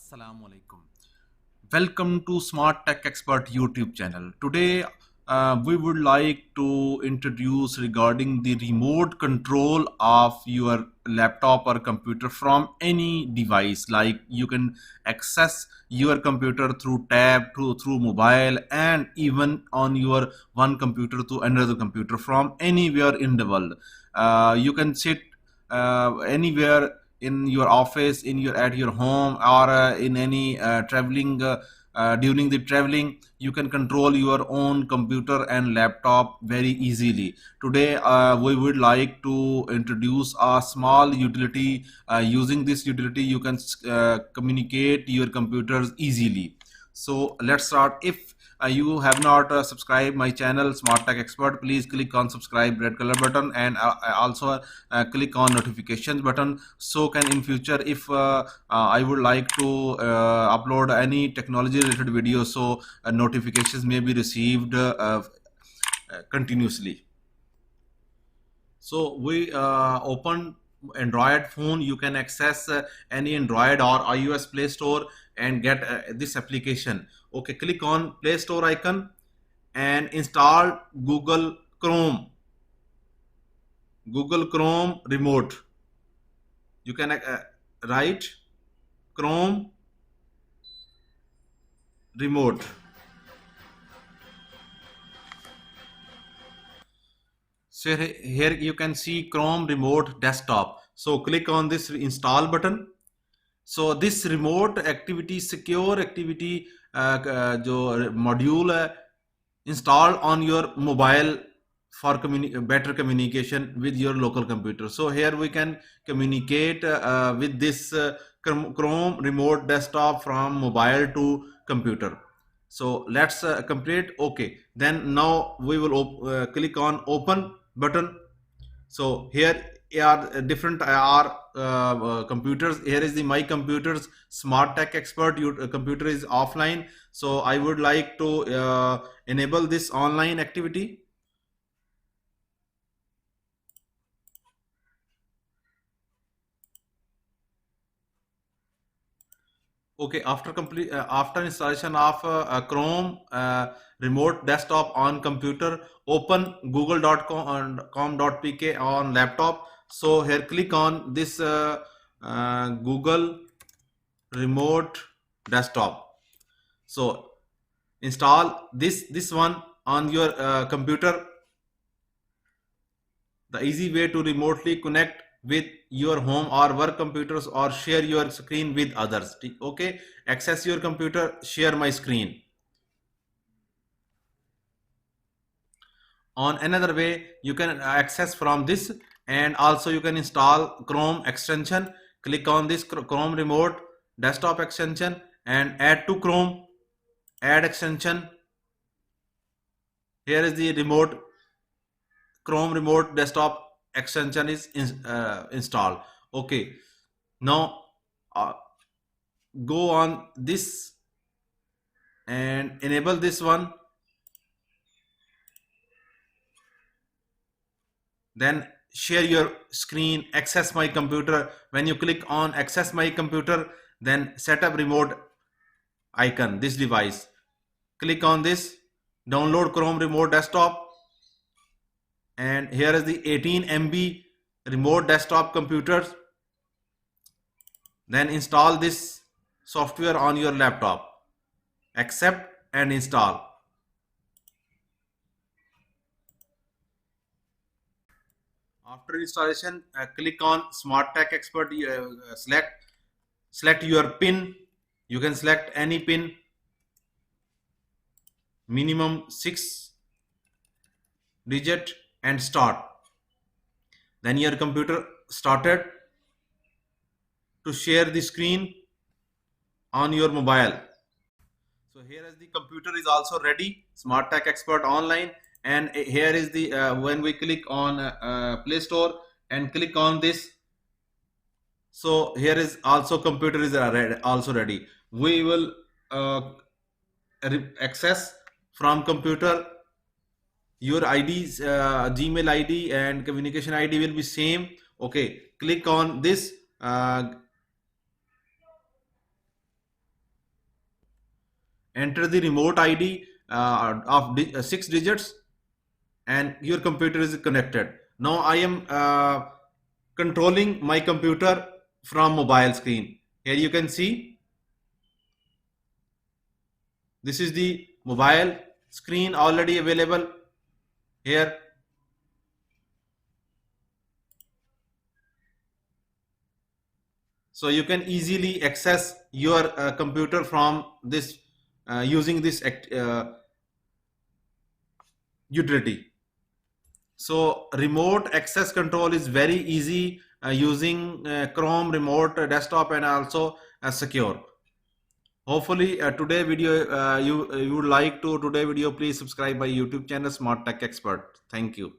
Assalamu alaikum. Welcome to Smart Tech Expert YouTube channel. Today we would like to introduce regarding the remote control of your laptop or computer from any device. Like you can access your computer through tab, through mobile, and even on your one computer to another computer from anywhere in the world. You can sit anywhere in your office, in your at your home, or in any traveling. During the traveling, you can control your own computer and laptop very easily. Today we would like to introduce a small utility. Using this utility you can communicate your computers easily. So let's start. If you have not subscribed my channel Smart Tech Expert, please click on subscribe red color button, and also click on notifications button, so can in future if I would like to upload any technology related video, so notifications may be received continuously. So we open Android phone. You can access any Android or iOS Play Store and get this application. Okay, click on Play Store icon and install Google Chrome remote. You can write Chrome remote. So here you can see Chrome remote desktop. So click on this install button. So this remote activity, secure activity जो module है, install on your mobile for better communication with your local computer. So here we can communicate with this Chrome remote desktop from mobile to computer. So let's complete. Okay, then now we will click on open button. So here are different computers. Here is the my computers Smart Tech Expert. Your computer is offline, so I would like to enable this online activity. Okay, after installation of Chrome remote desktop on computer, open google.com.pk on laptop. So here click on this Google remote desktop. So install this one on your computer. The easy way to remotely connect with your home or work computers or share your screen with others. Okay, access your computer, share my screen. On another way, you can access from this, and also you can install Chrome extension. Click on this Chrome remote desktop extension and add to Chrome, add extension. Here is the Chrome remote desktop extension is installed. Okay, now go on this and enable this one. Then share your screen, access my computer. When you click on access my computer, then set up remote icon, this device. Click on this, download Chrome remote desktop, and here is the 18 MB remote desktop computers. Then install this software on your laptop, accept and install. After installation, click on Smart Tech Expert, select your pin. You can select any pin, minimum 6 digit, and start. Then your computer started to share the screen on your mobile. So here is the computer is also ready, Smart Tech Expert online. And here is the when we click on Play Store and click on this, so here is also computer is also ready. We will access from computer. Your IDs, Gmail ID and communication ID will be same. Okay, click on this enter the remote ID of 6 digits, and your computer is connected. Now I am controlling my computer from mobile screen. Here you can see this is the mobile screen already available here. So you can easily access your computer from this using this utility. So remote access control is very easy using Chrome remote desktop, and also secure. Hopefully today video you would like to today video, please subscribe my YouTube channel Smart Tech Expert. Thank you.